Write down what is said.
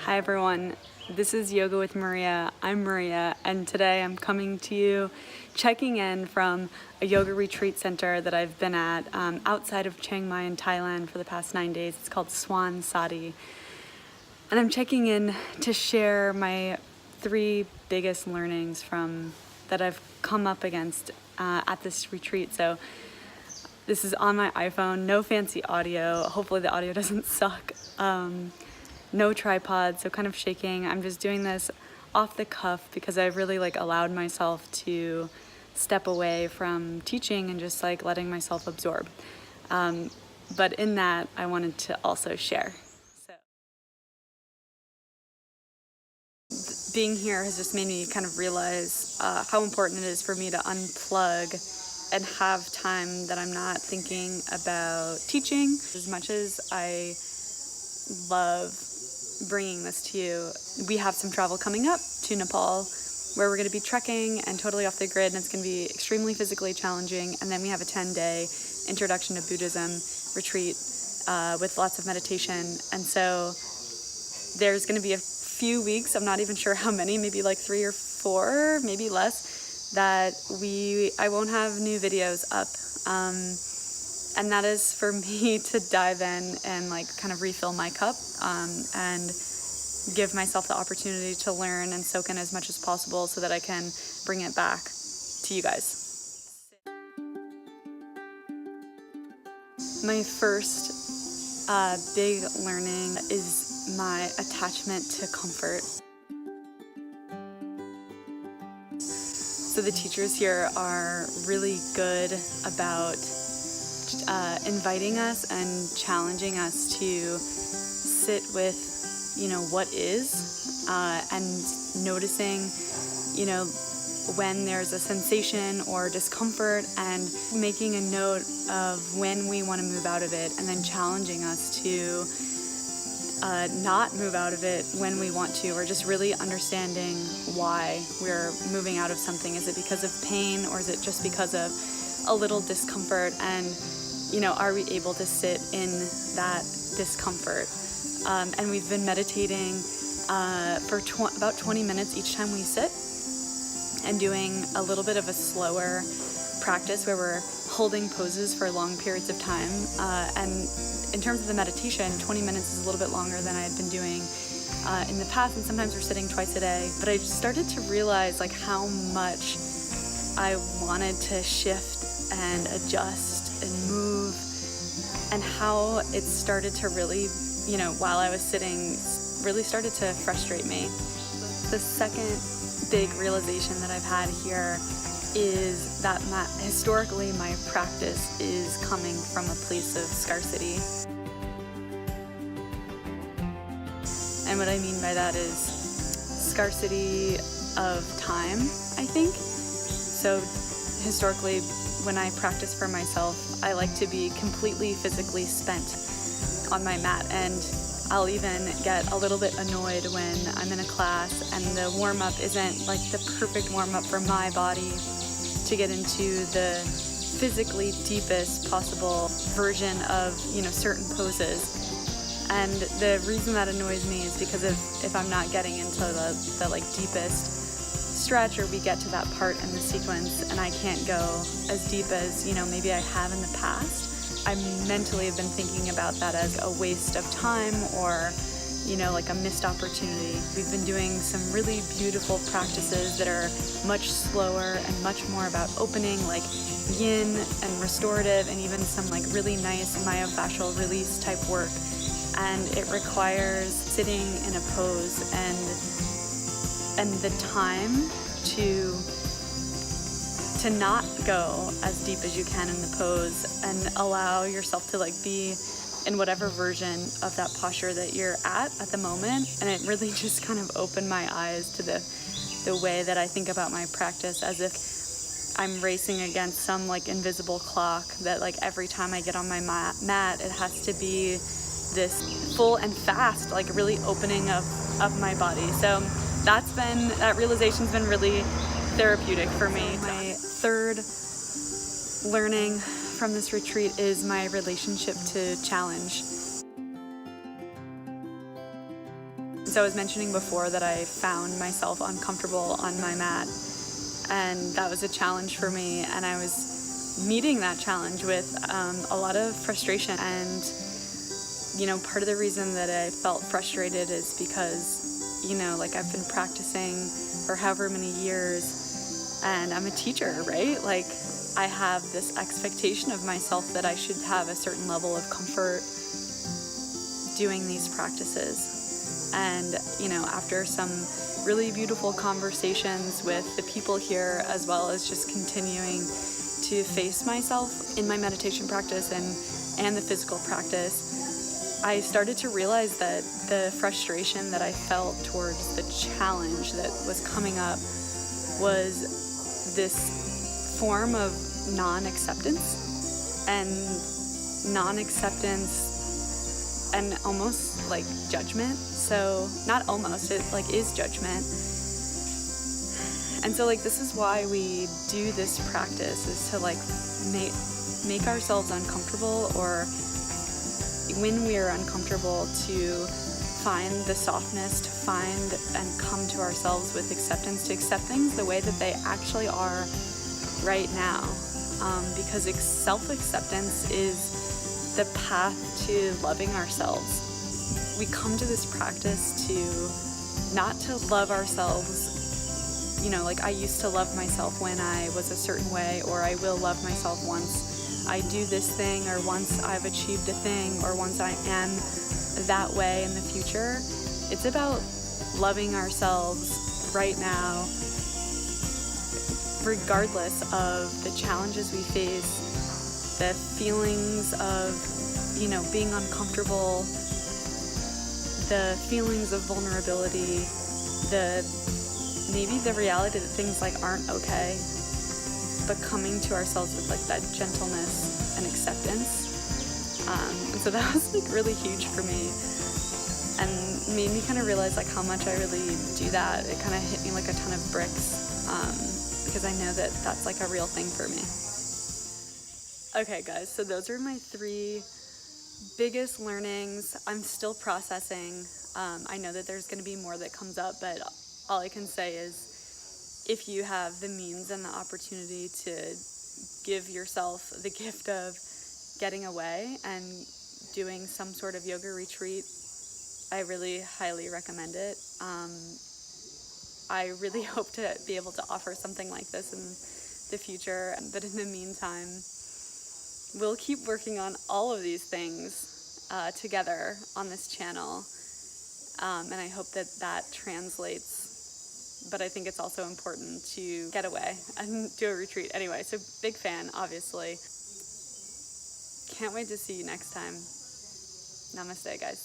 Hi everyone, this is Yoga with Maria. I'm Maria, and today I'm coming to you checking in from a yoga retreat center that I've been at outside of Chiang Mai in Thailand for the past 9 days. It's called Swan Sati. And I'm checking in to share my 3 biggest learnings that I've come up against at this retreat. So this is on my iPhone, no fancy audio. Hopefully the audio doesn't suck. No tripod, so kind of shaking. I'm just doing this off the cuff because I really allowed myself to step away from teaching and just letting myself absorb. But in that, I wanted to also share. So being here has just made me kind of realize how important it is for me to unplug and have time that I'm not thinking about teaching. As much as I love bringing this to you, we have some travel coming up to Nepal where we're going to be trekking and totally off the grid, and it's going to be extremely physically challenging. And then we have a 10-day introduction to Buddhism retreat with lots of meditation. And so there's going to be a few weeks, I'm not even sure how many, maybe 3 or 4, maybe less, that I won't have new videos up. And that is for me to dive in and kind of refill my cup and give myself the opportunity to learn and soak in as much as possible so that I can bring it back to you guys. My first big learning is my attachment to comfort. So the teachers here are really good about inviting us and challenging us to sit with, what is, and noticing, when there's a sensation or discomfort, and making a note of when we want to move out of it, and then challenging us to not move out of it when we want to, or just really understanding why we're moving out of something. Is it because of pain, or is it just because of a little discomfort? And are we able to sit in that discomfort? And we've been meditating for about 20 minutes each time we sit, and doing a little bit of a slower practice where we're holding poses for long periods of time. And in terms of the meditation, 20 minutes is a little bit longer than I had been doing in the past, and sometimes we're sitting twice a day. But I started to realize how much I wanted to shift and adjust and move, and how it started to really, while I was sitting, really started to frustrate me. The second big realization that I've had here is that historically my practice is coming from a place of scarcity. And what I mean by that is scarcity of time, I think. So historically, when I practice for myself, I like to be completely physically spent on my mat, and I'll even get a little bit annoyed when I'm in a class and the warm-up isn't the perfect warm-up for my body to get into the physically deepest possible version of certain poses. And the reason that annoys me is because if I'm not getting into the deepest stretch, or we get to that part in the sequence and I can't go as deep as maybe I have in the past, I mentally have been thinking about that as a waste of time, or a missed opportunity. We've been doing some really beautiful practices that are much slower and much more about opening, yin and restorative, and even some really nice myofascial release type work. And it requires sitting in a pose and the time to not go as deep as you can in the pose, and allow yourself to be in whatever version of that posture that you're at the moment. And it really just kind of opened my eyes to the way that I think about my practice, as if I'm racing against some invisible clock, that every time I get on my mat, it has to be this full and fast, really opening of my body. So that realization's been really therapeutic for me. My third learning from this retreat is my relationship to challenge. So I was mentioning before that I found myself uncomfortable on my mat, and that was a challenge for me, and I was meeting that challenge with a lot of frustration. And part of the reason that I felt frustrated is because like I've been practicing for however many years, and I'm a teacher, right? Like I have this expectation of myself that I should have a certain level of comfort doing these practices. And after some really beautiful conversations with the people here, as well as just continuing to face myself in my meditation practice and the physical practice, I started to realize that the frustration that I felt towards the challenge that was coming up was this form of non-acceptance and almost like judgment. So not almost, it like is judgment. And so like this is why we do this practice, is to like make ourselves uncomfortable, or when we are uncomfortable, to find the softness, to find and come to ourselves with acceptance, to accept things the way that they actually are right now. Because self-acceptance is the path to loving ourselves. We come to this practice to not to love ourselves. Like I used to love myself when I was a certain way, or I will love myself once I do this thing, or once I've achieved a thing, or once I am that way in the future. It's about loving ourselves right now, regardless of the challenges we face, the feelings of, being uncomfortable, the feelings of vulnerability, maybe the reality that things like aren't okay, but coming to ourselves with like that gentleness and acceptance. And so that was like really huge for me, and made me kind of realize like how much I really do that. It kind of hit me like a ton of bricks, because I know that that's like a real thing for me. Okay guys, so those are my 3 biggest learnings. I'm still processing. I know that there's going to be more that comes up, but all I can say is if you have the means and the opportunity to give yourself the gift of getting away and doing some sort of yoga retreat, I really highly recommend it. I really hope to be able to offer something like this in the future, but in the meantime, we'll keep working on all of these things together on this channel, and I hope that translates. But I think it's also important to get away and do a retreat anyway. So big fan, obviously. Can't wait to see you next time. Namaste, guys.